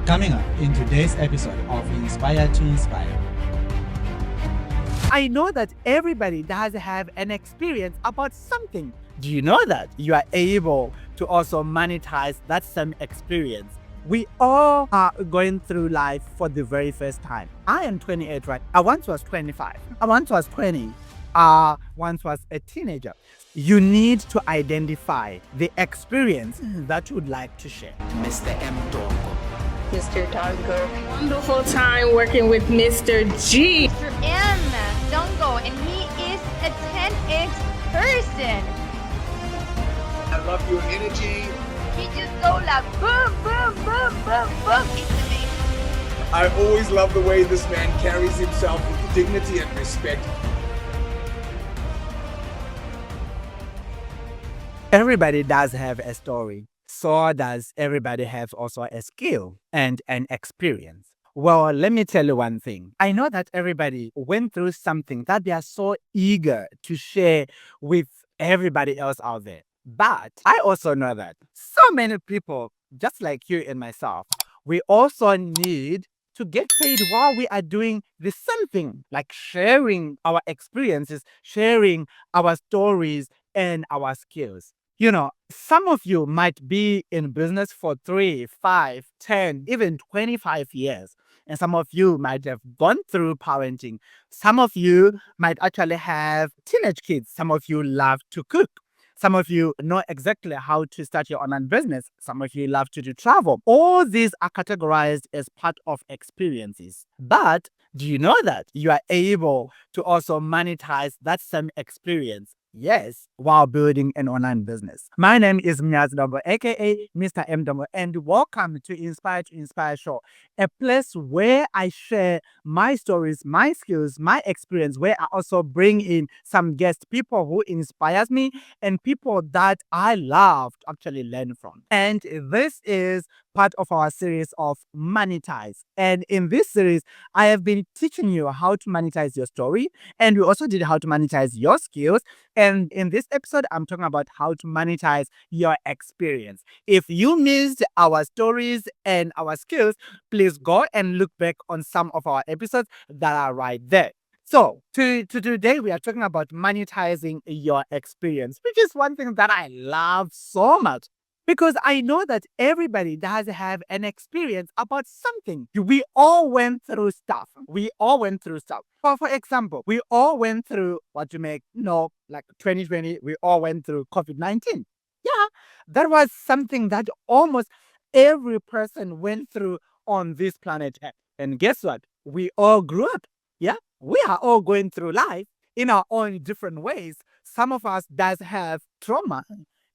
Coming up in today's episode of Inspire to Inspire. I know that everybody does have an experience about something. Do you know that you are able to also monetize that same experience? We all are going through life for the very first time. I am 28, right? I once was 25. I once was 20. I once was a teenager. You need to identify the experience that you would like to share. Mr. M. Dongo. Mr. Dongo. Wonderful time working with Mr. G. Mr. M. Dongo, and he is a 10x person. I love your energy. He just go like boom, boom, boom, boom, boom. It's amazing. I always love the way this man carries himself with dignity and respect. Everybody does have a story. So does everybody have also a skill and an experience. Well, let me tell you one thing. I know that everybody went through something that they are so eager to share with everybody else out there. But I also know that so many people, just like you and myself, we also need to get paid while we are doing the same thing, like sharing our experiences, sharing our stories and our skills. You know, some of you might be in business for 3, 5, 10, even 25 years. And some of you might have gone through parenting. Some of you might actually have teenage kids. Some of you love to cook. Some of you know exactly how to start your online business. Some of you love to do travel. All these are categorized as part of experiences. But do you know that you are able to also monetize that same experience? Yes, while building an online business. My name is Dongo, aka Mr. M. Dongo, and welcome to Inspire Show, a place where I share my stories, my skills, my experience, where I also bring in some guest people who inspires me and people that I love to actually learn from. And this is part of our series of Monetize. And in this series, I have been teaching you how to monetize your story, and we also did how to monetize your skills. And in this episode, I'm talking about how to monetize your experience. If you missed our stories and our skills, please go and look back on some of our episodes that are right there. So, today we are talking about monetizing your experience, which is one thing that I love so much. Because I know that everybody does have an experience about something. We all went through stuff. We all went through stuff. For example, we all went through what you make, like 2020, we all went through COVID-19. Yeah, that was something that almost every person went through on this planet Earth. And guess what? We all grew up. Yeah, we are all going through life in our own different ways. Some of us does have trauma.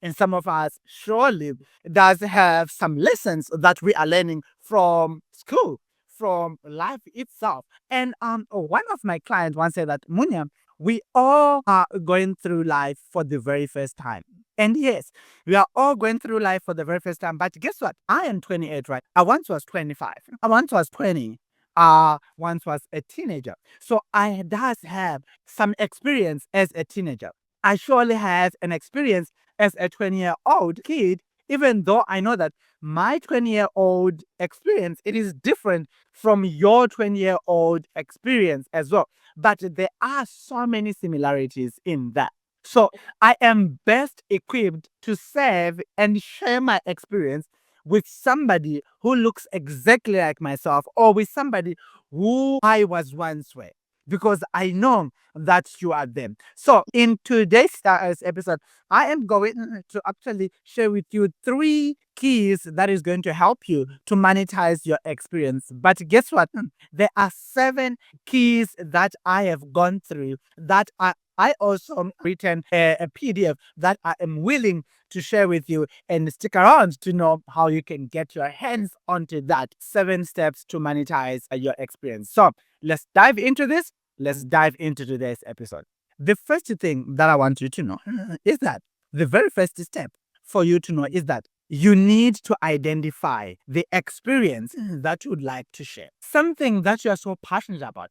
And some of us surely does have some lessons that we are learning from school, from life itself. And one of my clients once said that, Munya, we all are going through life for the very first time. And yes, we are all going through life for the very first time. But guess what? I am 28, right? I once was 25. I once was 20. Once was a teenager. So I does have some experience as a teenager. I surely have an experience as a 20-year-old kid, even though I know that my 20-year-old experience, it is different from your 20-year-old experience as well. But there are so many similarities in that. So I am best equipped to serve and share my experience with somebody who looks exactly like myself or with somebody who I was once with, because I know that you are them. So in today's episode, I am going to actually share with you 3 keys that is going to help you to monetize your experience. But guess what? There are 7 keys that I have gone through that I also written a PDF that I am willing to share with you, and stick around to know how you can get your hands onto that 7 steps to monetize your experience. So let's dive into this. Let's dive into today's episode. The first thing that I want you to know is that the very first step for you to know is that you need to identify the experience that you would like to share. Something that you are so passionate about,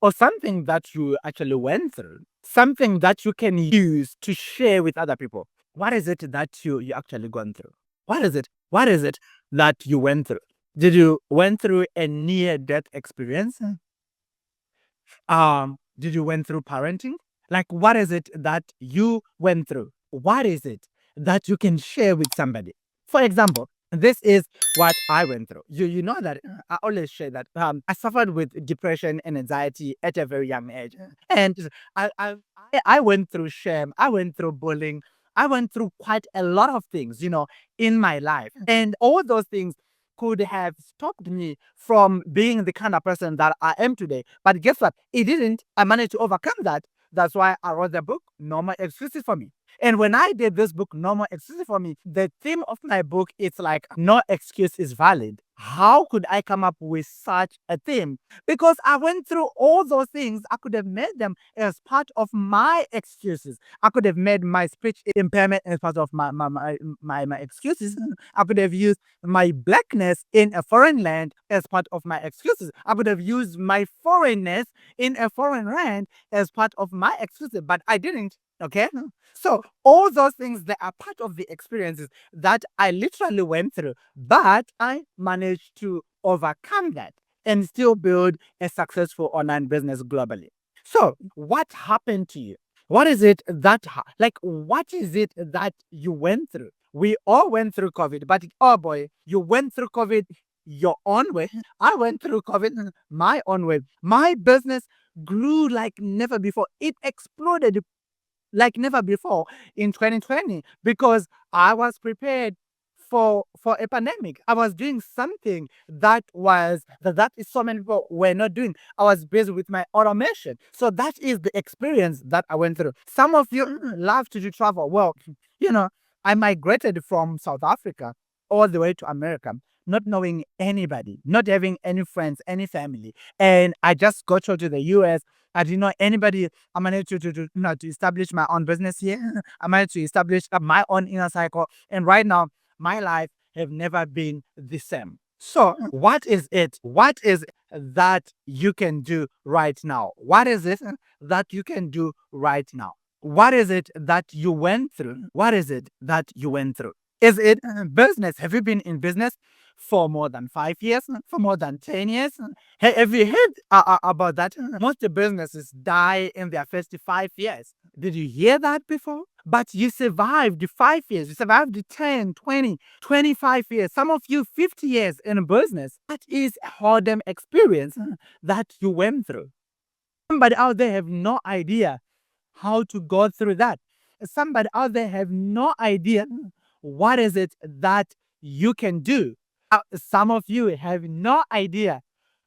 or something that you actually went through, something that you can use to share with other people. What is it that you actually gone through? What is it? What is it that you went through? Did you went through a near-death experience? Did you went through parenting? Like, what is it that you went through? What is it that you can share with somebody? For example, this is what I went through. You know that I always share that I suffered with depression and anxiety at a very young age, and I went through shame. I went through bullying. I went through quite a lot of things, in my life, and all those things could have stopped me from being the kind of person that I am today. But guess what? It didn't. I managed to overcome that. That's why I wrote the book, No More Excuses for Me. And when I did this book, No More Excuses for Me, the theme of my book is like, no excuse is valid. How could I come up with such a theme? Because I went through all those things. I could have made them as part of my excuses. I could have made my speech impairment as part of my excuses. I could have used my blackness in a foreign land as part of my excuses. I could have used my foreignness in a foreign land as part of my excuses, but I didn't. Okay. So all those things that are part of the experiences that I literally went through, but I managed to overcome that and still build a successful online business globally. So what happened to you? What is it that, what is it that you went through? We all went through COVID, but oh boy, you went through COVID your own way. I went through COVID my own way. My business grew like never before. It exploded like never before in 2020 because I was prepared for a pandemic. I was doing something that is so many people were not doing. I was busy with my automation. So that is the experience that I went through. Some of you love to do travel. Well, you know, I migrated from South Africa all the way to America, not knowing anybody, not having any friends, any family. And I just got to the US. I didn't know anybody. I managed to establish my own business here. I managed to establish my own inner cycle. And right now, my life have never been the same. So what is it? What is that you can do right now? What is it that you can do right now? What is it that you went through? What is it that you went through? Is it business? Have you been in business for more than 5 years? For more than 10 years? Have you heard about that? Most businesses die in their first 5 years. Did you hear that before? But you survived the 5 years, you survived the 10, 20, 25 years, some of you 50 years in business. That is a hard experience that you went through. Somebody out there have no idea how to go through that. Somebody out there have no idea what is it that you can do. Some of you have no idea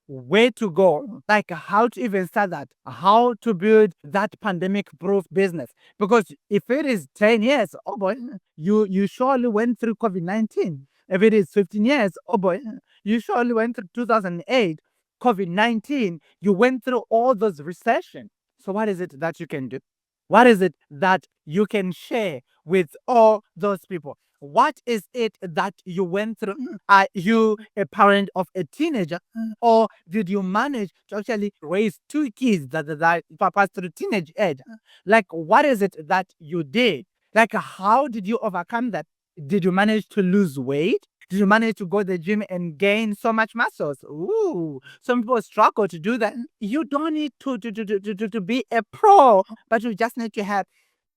where to go, like how to even start that, how to build that pandemic proof business. Because if it is 10 years, oh boy, you surely went through COVID-19. If it is 15 years, oh boy, you surely went through 2008, COVID-19. You went through all those recession. So what is it that you can do? What is it that you can share with all those people? What is it that you went through? Are you a parent of a teenager? Or did you manage to actually raise two kids that passed through teenage age? Like, what is it that you did? Like, how did you overcome that? Did you manage to lose weight? Did you manage to go to the gym and gain so much muscles? Ooh, some people struggle to do that. You don't need to be a pro, but you just need to have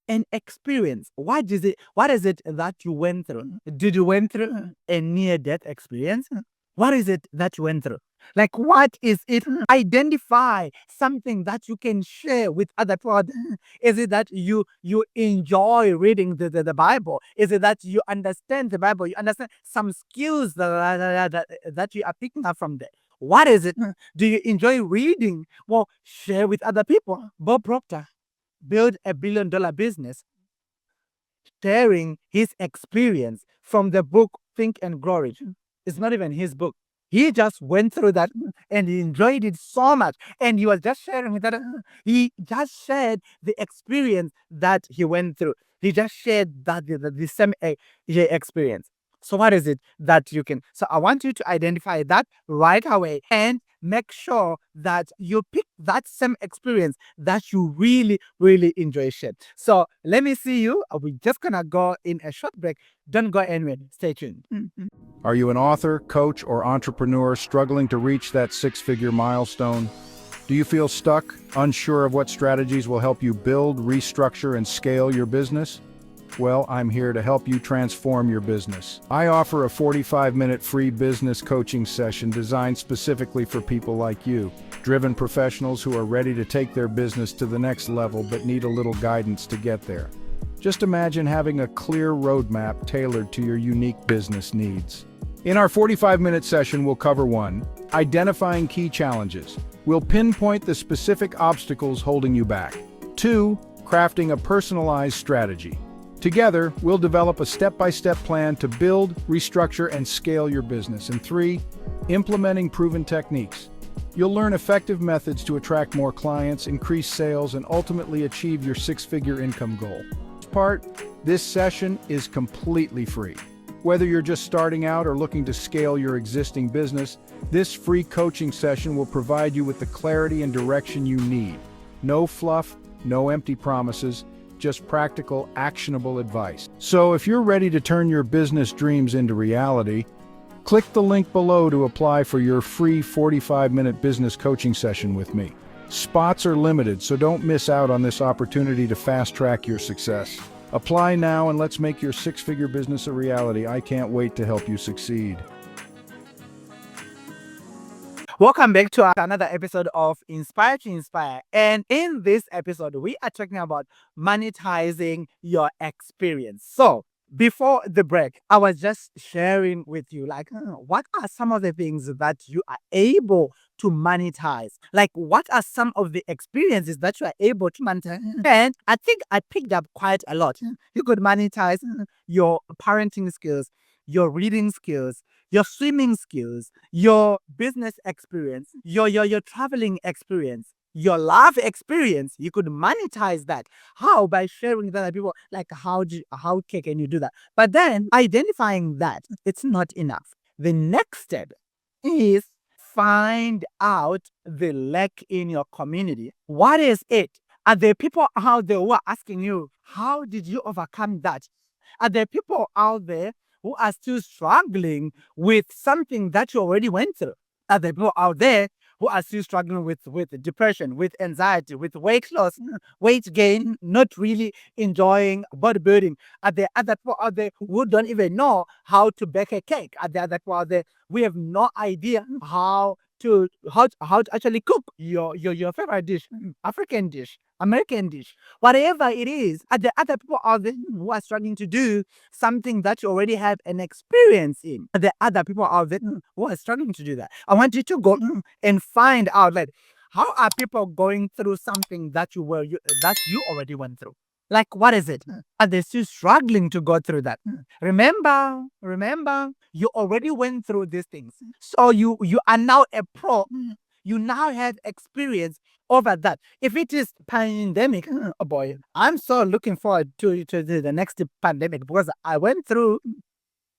an experience. What is it that you went through? Did you went through a near-death experience? What is it that you went through? Like, what is it? Identify something that you can share with other people. Is it that you enjoy reading the Bible? Is it that you understand the Bible? You understand some skills that you are picking up from there? What is it? Do you enjoy reading? Well, share with other people. Bob Proctor build $1 billion business, sharing his experience from the book Think and Grow Rich. It's not even his book. He just went through that and he enjoyed it so much. And he was just sharing that. He just shared the experience that he went through. He just shared that the same experience. So what is it that you can? So I want you to identify that right away and make sure that you pick that same experience that you really, really enjoy shit. So let me see you. We're just gonna go in a short break. Don't go anywhere. Stay tuned. Are you an author, coach, or entrepreneur struggling to reach that six-figure milestone? Do you feel stuck, unsure of what strategies will help you build, restructure, and scale your business? Well, I'm here to help you transform your business. I offer a 45-minute free business coaching session designed specifically for people like you, driven professionals who are ready to take their business to the next level but need a little guidance to get there. Just imagine having a clear roadmap tailored to your unique business needs. In our 45-minute session, we'll cover 1, identifying key challenges. We'll pinpoint the specific obstacles holding you back. 2, crafting a personalized strategy. Together, we'll develop a step-by-step plan to build, restructure, and scale your business. And 3, implementing proven techniques. You'll learn effective methods to attract more clients, increase sales, and ultimately achieve your six-figure income goal. This session is completely free. Whether you're just starting out or looking to scale your existing business, this free coaching session will provide you with the clarity and direction you need. No fluff, no empty promises, just practical, actionable advice. So if you're ready to turn your business dreams into reality, click the link below to apply for your free 45-minute business coaching session with me. Spots are limited, so don't miss out on this opportunity to fast-track your success. Apply now and let's make your six-figure business a reality. I can't wait to help you succeed. Welcome back to another episode of Inspire to Inspire. And in this episode, we are talking about monetizing your experience. So before the break, I was just sharing with you, like, what are some of the things that you are able to monetize? Like, what are some of the experiences that you are able to monetize? And I think I picked up quite a lot. You could monetize your parenting skills, your reading skills, your swimming skills, your business experience, your traveling experience, your love experience. You could monetize that. How? By sharing that with people. Like, how can you do that? But then identifying that, it's not enough. The next step is find out the lack in your community. What is it? Are there people out there who are asking you, how did you overcome that? Are there people out there who are still struggling with something that you already went through? Are there people out there who are still struggling with depression, with anxiety, with weight loss, weight gain, not really enjoying bodybuilding? Are there other people out there who don't even know how to bake a cake? Are there other people out there we have no idea how to actually cook your favorite dish, African dish, American dish, whatever it is? Are there other people out there who are struggling to do something that you already have an experience in? Are there other people out there who are struggling to do that? I want you to go and find out, like, how are people going through something that you already went through? Like, what is it? Are they still struggling to go through that? Remember, you already went through these things. So you are now a pro. You now have experience over that. If it is pandemic, oh boy, I'm so looking forward to the next pandemic, because I went through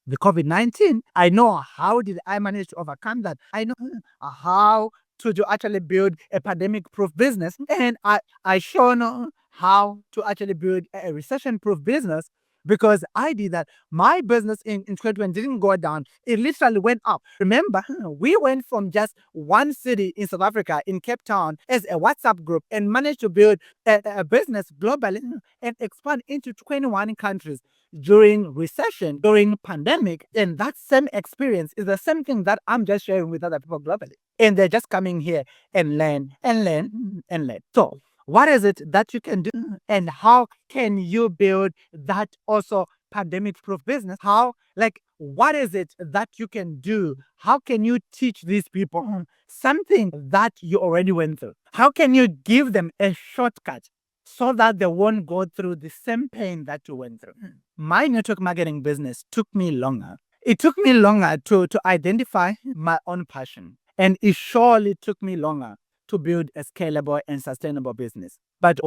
the COVID-19. I know how did I manage to overcome that. I know how to actually build a pandemic-proof business. And I sure know how to actually build a recession-proof business, because I did that. My business in 2020 didn't go down. It literally went up. Remember, we went from just one city in South Africa, in Cape Town, as a WhatsApp group, and managed to build a business globally and expand into 21 countries during recession, during pandemic. And that same experience is the same thing that I'm just sharing with other people globally. And they're just coming here and learn and learn and learn. So what is it that you can do, and how can you build that also pandemic-proof business? How, like, what is it that you can do? How can you teach these people something that you already went through? How can you give them a shortcut so that they won't go through the same pain that you went through? My network marketing business took me longer. It took me longer to identify my own passion. And it surely took me longer to build a scalable and sustainable business. But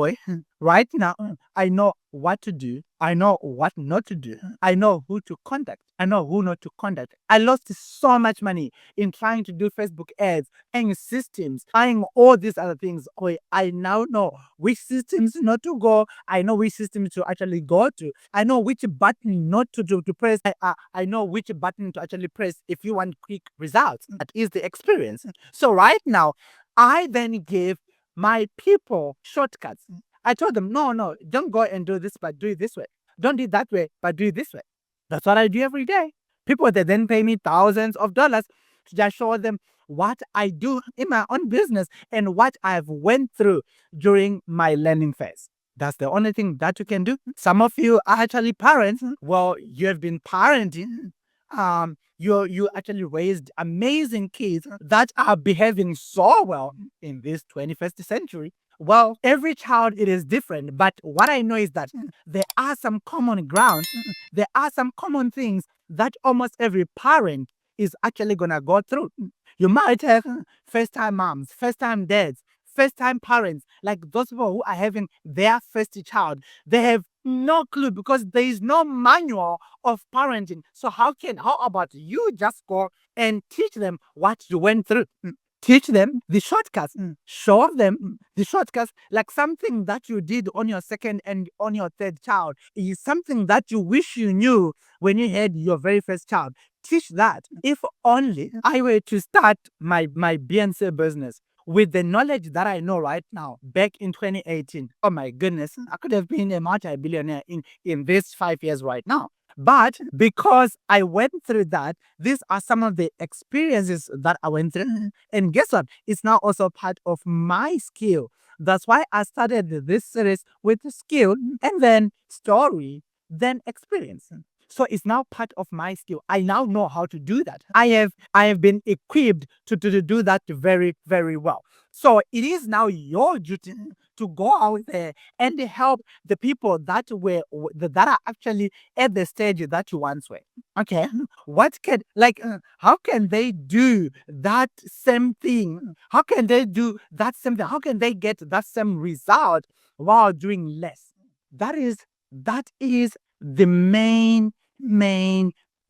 right now, I know what to do. I know what not to do. I know who to contact. I know who not to contact. I lost so much money in trying to do Facebook ads, and systems, buying all these other things. I now know which systems not to go. I know which systems to actually go to. I know which button not to press. I know which button to actually press if you want quick results. That is the experience. So right now, I then give my people shortcuts. I told them, no, don't go and do this, but do it this way. Don't do it that way, but do it this way. That's what I do every day. People, they then pay me thousands of dollars to just show them what I do in my own business and what I've went through during my learning phase. That's the only thing that you can do. Some of you are actually parents. Well, you have been parenting. You actually raised amazing kids that are behaving so well in this 21st century. Well, every child, it is different, but what I know is that there are some common grounds, there are some common things that almost every parent is actually gonna go through. You might have first-time moms, first-time dads, first-time parents, like those people who are having their first child. They have no clue because there is no manual of parenting. So how about you just go and teach them what you went through? Teach them the shortcuts. Show them the shortcuts. Like something that you did on your second and on your third child is something that you wish you knew when you had your very first child. Teach that. If only I were to start my BNC business with the knowledge that I know right now back in 2018, oh my goodness, I could have been a multi-billionaire in these 5 years right now. But because I went through that, these are some of the experiences that I went through. And guess what? It's now also part of my skill. That's why I started this series with skill and then story, then experience. So it's now part of my skill. I now know how to do that. I have been equipped to do that very, very well. So it is now your duty to go out there and help the people that are actually at the stage that you once were. Okay, how can they do that same thing? How can they do that same thing? How can they get that same result while doing less? That is the main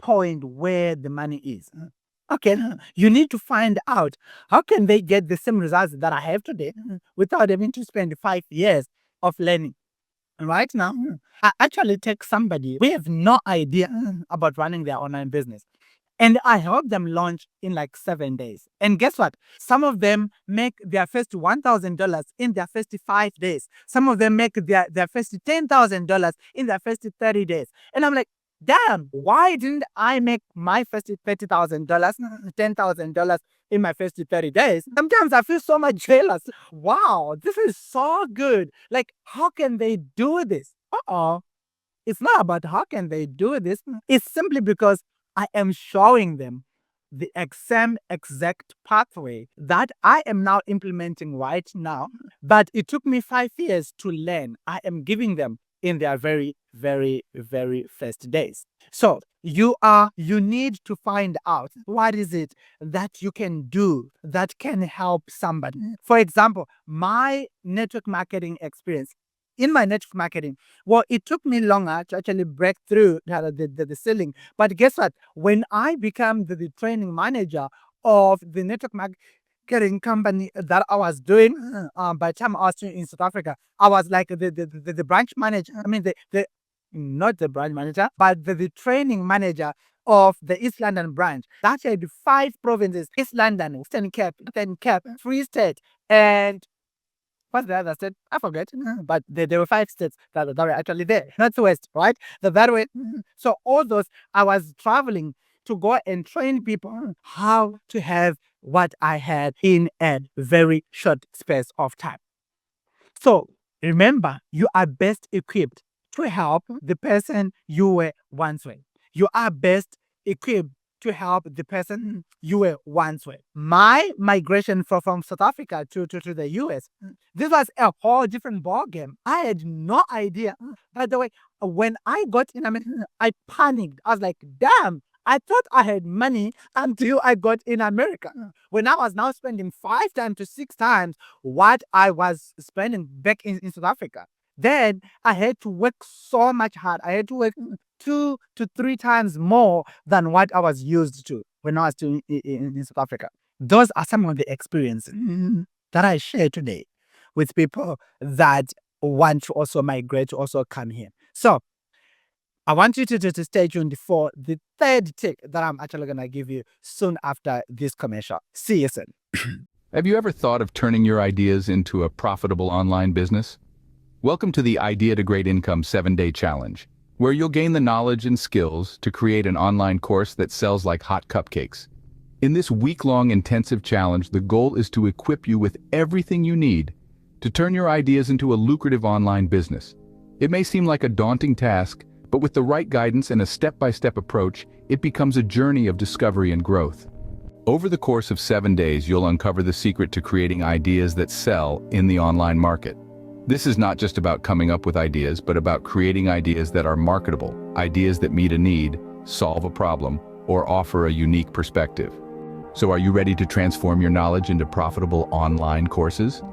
point where the money is. Okay, you need to find out how can they get the same results that I have today without having to spend 5 years of learning. Right now, I actually take somebody we have no idea about running their online business, and I help them launch in like 7 days. And guess what? Some of them make their first $1,000 in their first 5 days. Some of them make their first $10,000 in their first 30 days. And I'm like, damn, why didn't I make my first $30,000, $10,000 in my first 30 days? Sometimes I feel so much jealous. Wow, this is so good. Like, how can they do this? It's not about how can they do this. It's simply because I am showing them the same exact pathway that I am now implementing right now. But it took me 5 years to learn. I am giving them in their very, very, very first days. So you need to find out what is it that you can do that can help somebody. For example, my network marketing experience. In my network marketing, well, it took me longer to actually break through the ceiling. But guess what? When I became the training manager of the network marketing company that I was doing, by the time I was in South Africa, I was like the branch manager. I mean, not the branch manager, but the training manager of the East London branch. That had 5 provinces: East London, Western Cape, Free State, and what's the other state? I forget. But there were 5 states that were actually there. Northwest, right? That way. So all those, I was traveling to go and train people how to have what I had in a very short space of time. So remember, you are best equipped to help the person you were once with. You are best equipped to help the person you were once with. My migration from South Africa to the US, this was a whole different ballgame. I had no idea. By the way, when I got in America, I panicked. I was like, damn, I thought I had money until I got in America. When I was now spending 5 times to 6 times what I was spending back in South Africa. Then I had to work so much hard. I had to work 2 to 3 times more than what I was used to when I was still in South Africa. Those are some of the experiences that I share today with people that want to also migrate, to also come here. So I want you to stay tuned for the third tip that I'm actually going to give you soon after this commercial. See you soon. Have you ever thought of turning your ideas into a profitable online business? Welcome to the Idea to Great Income 7-Day Challenge, where you'll gain the knowledge and skills to create an online course that sells like hot cupcakes. In this week-long intensive challenge, the goal is to equip you with everything you need to turn your ideas into a lucrative online business. It may seem like a daunting task, but with the right guidance and a step-by-step approach, it becomes a journey of discovery and growth. Over the course of 7 days, you'll uncover the secret to creating ideas that sell in the online market. This is not just about coming up with ideas, but about creating ideas that are marketable, ideas that meet a need, solve a problem, or offer a unique perspective. So are you ready to transform your knowledge into profitable online courses?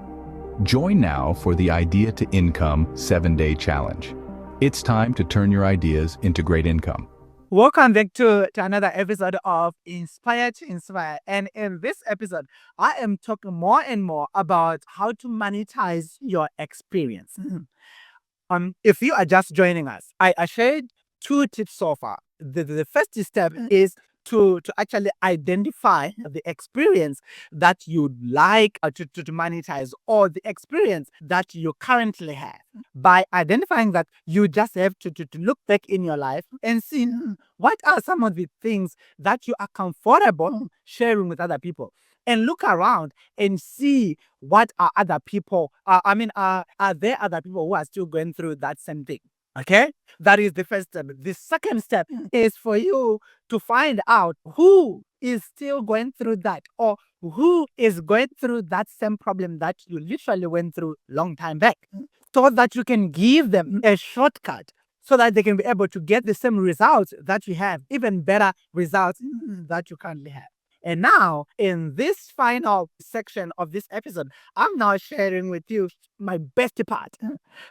Join now for the Idea to Income 7-Day Challenge. It's time to turn your ideas into great income. Welcome back to another episode of Inspire to Inspire. And in this episode, I am talking more and more about how to monetize your experience. If you are just joining us, I shared 2 tips so far. The first step is to actually identify the experience that you'd like to monetize, or the experience that you currently have. By identifying that, you just have to look back in your life and see what are some of the things that you are comfortable sharing with other people. And look around and see what are other people, are there other people who are still going through that same thing? Okay? That is the first step. The second step is for you to find out who is still going through that, or who is going through that same problem that you literally went through long time back, so that you can give them a shortcut so that they can be able to get the same results that you have, even better results that you currently have. And now, in this final section of this episode, I'm now sharing with you my best part.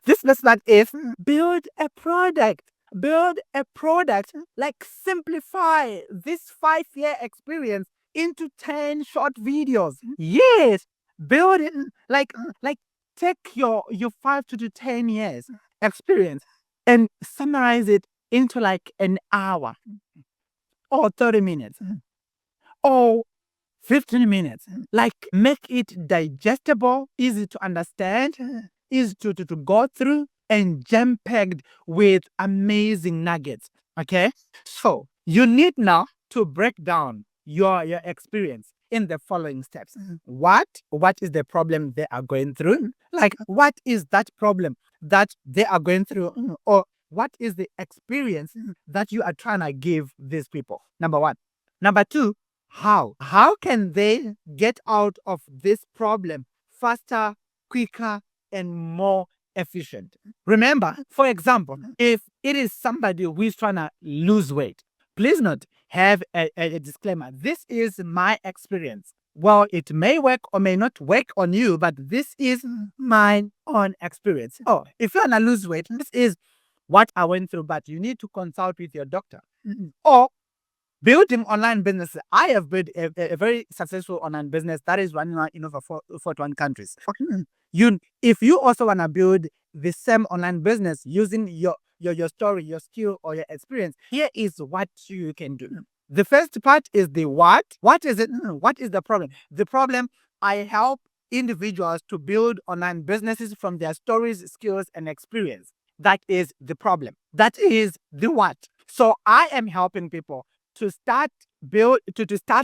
This best part is build a product. Build a product, like simplify this 5-year experience into 10 short videos. Yes, build it, like take your 5 to 10 years experience and summarize it into like an hour or 30 minutes. Or 15 minutes. Like, make it digestible, easy to understand, easy to go through, and jam-packed with amazing nuggets. Okay? So, you need now to break down your experience in the following steps. What is the problem they are going through? Like, what is that problem that they are going through? Or what is the experience that you are trying to give these people? Number 1. Number 2, how? How can they get out of this problem faster, quicker, and more efficient? Remember, for example, if it is somebody who is trying to lose weight, please note, have a disclaimer. This is my experience. Well, it may work or may not work on you, but this is my own experience. Oh, if you want to lose weight, this is what I went through, but you need to consult with your doctor. Or building online business. I have built a very successful online business that is running in over 41 countries. If you also want to build the same online business using your story, your skill, or your experience, here is what you can do. The first part is the what. What is it? What is the problem? The problem, I help individuals to build online businesses from their stories, skills, and experience. That is the problem. That is the what. So I am helping people to start,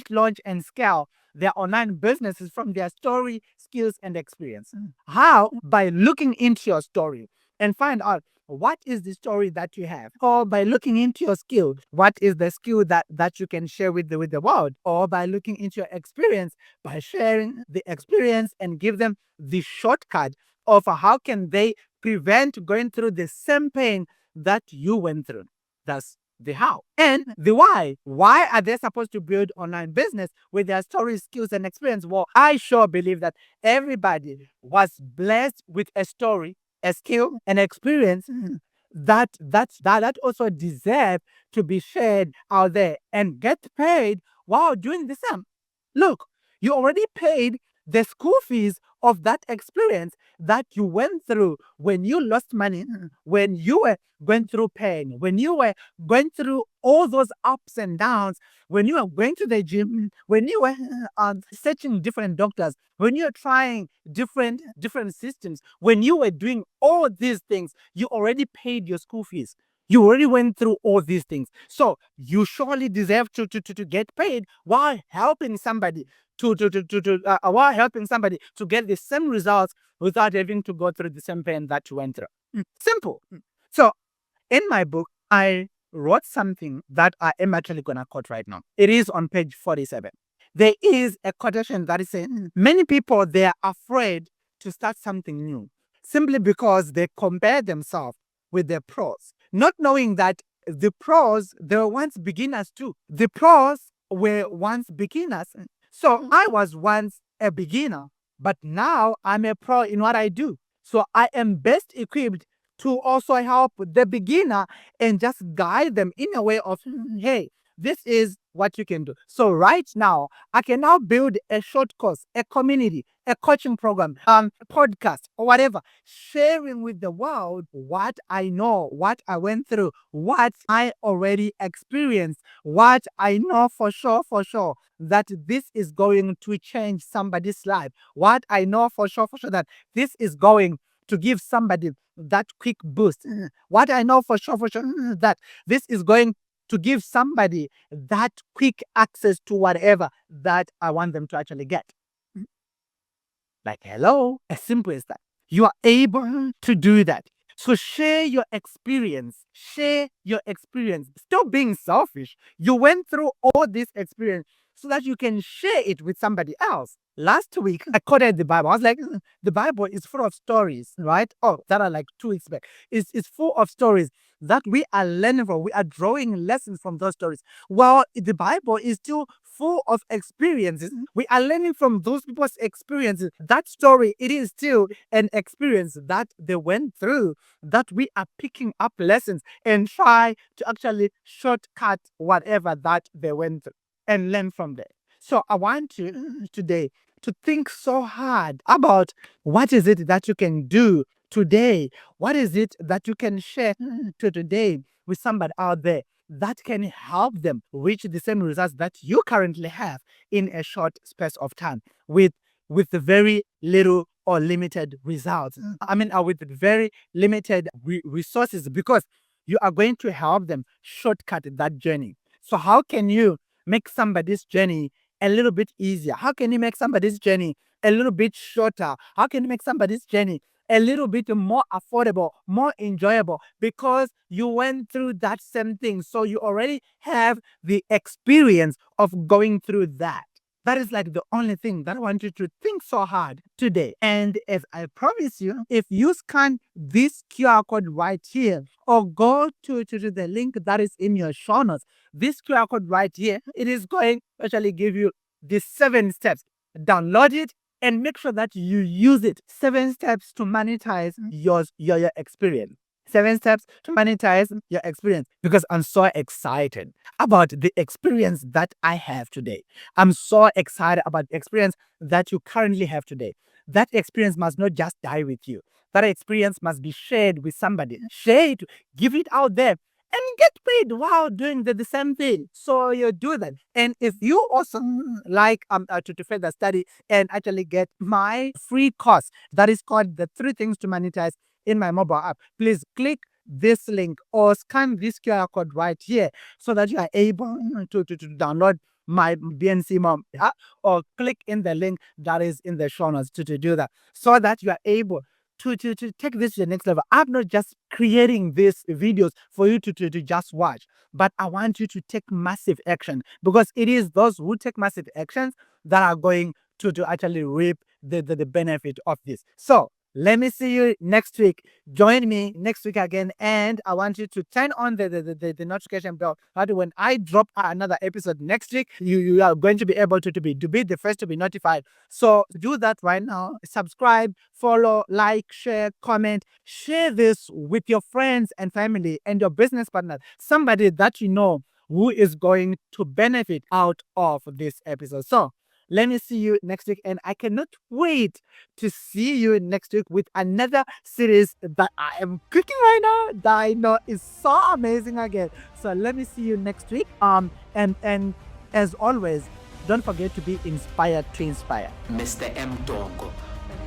launch, and scale their online businesses from their story, skills, and experience. How? By looking into your story and find out what is the story that you have, or by looking into your skill, what is the skill that you can share with the world, or by looking into your experience, by sharing the experience and give them the shortcut of how can they prevent going through the same pain that you went through. That's the how and the why. Why are they supposed to build online business with their stories, skills, and experience? Well, I sure believe that everybody was blessed with a story, a skill, and experience that also deserve to be shared out there and get paid while doing the same. Look, you already paid the school fees of that experience that you went through when you lost money, when you were going through pain, when you were going through all those ups and downs, when you were going to the gym, when you were searching different doctors, when you were trying different systems, when you were doing all these things, you already paid your school fees. You already went through all these things. So you surely deserve to get paid while helping somebody while helping somebody to get the same results without having to go through the same pain that you went through. Simple. So in my book, I wrote something that I am actually going to quote right now. It is on page 47. There is a quotation that is saying, many people, they are afraid to start something new simply because they compare themselves with their pros, not knowing that the pros, they were once beginners too. The pros were once beginners. So I was once a beginner, but now I'm a pro in what I do. So I am best equipped to also help the beginner and just guide them in a way of, hey, this is what you can do. So right now, I can now build a short course, a community, a coaching program, a podcast, or whatever, sharing with the world what I know, what I went through, what I already experienced, what I know for sure, that this is going to change somebody's life. What I know for sure, that this is going to give somebody that quick boost. What I know for sure, that this is going to give somebody that quick access to whatever that I want them to actually get. Like, hello, as simple as that. You are able to do that. So share your experience. Share your experience. Stop being selfish. You went through all this experience so that you can share it with somebody else. Last week, I quoted the Bible. I was like, the Bible is full of stories, right? Oh, that are like 2 weeks back. It's full of stories that we are learning from. We are drawing lessons from those stories. Well, the Bible is still full of experiences. We are learning from those people's experiences. That story, it is still an experience that they went through, that we are picking up lessons and try to actually shortcut whatever that they went through and learn from there. So I want you today to think so hard about what is it that you can do today. What is it that you can share to today with somebody out there that can help them reach the same results that you currently have in a short space of time with very little or limited results. I mean, with very limited resources, because you are going to help them shortcut that journey. So how can you make somebody's journey a little bit easier? How can you make somebody's journey a little bit shorter? How can you make somebody's journey a little bit more affordable, more enjoyable? Because you went through that same thing. So you already have the experience of going through that. That is like the only thing that I want you to think so hard today. And as I promise you, if you scan this QR code right here or go to the link that is in your show notes, this QR code right here, it is going to actually give you the 7 steps. Download it and make sure that you use it. 7 steps to monetize your experience. 7 steps to monetize your experience, because I'm so excited about the experience that I have today. I'm so excited about the experience that you currently have today. That experience must not just die with you. That experience must be shared with somebody. Share it, give it out there, and get paid while doing the same thing. So you do that. And if you also like to further study and actually get my free course that is called The 3 Things to Monetize in my mobile app, please click this link or scan this QR code right here so that you are able to download my BNC Mom app, or click in the link that is in the show notes to do that, so that you are able to take this to the next level. I'm not just creating these videos for you to just watch, but I want you to take massive action, because it is those who take massive actions that are going to actually reap the benefit of this. So Let me see you next week. Join me next week again. And I want you to turn on the notification bell. That when I drop another episode next week, you are going to be able to be the first to be notified. So do that right now. Subscribe, follow, like, share, comment. Share this with your friends and family and your business partner. Somebody that you know who is going to benefit out of this episode. So let me see you next week. And I cannot wait to see you next week with another series that I am cooking right now that I know is so amazing again. So let me see you next week. And as always, don't forget to be inspired to inspire. Mr. M. Dongo.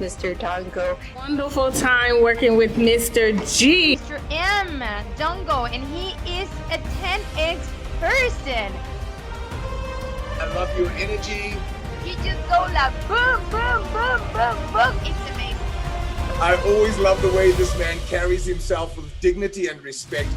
Mr. Dongo. Wonderful time working with Mr. G. Mr. M. Dongo, and he is a 10x person. I love your energy. You just go like boom, boom, boom, boom, boom. It's amazing. I always love the way this man carries himself with dignity and respect.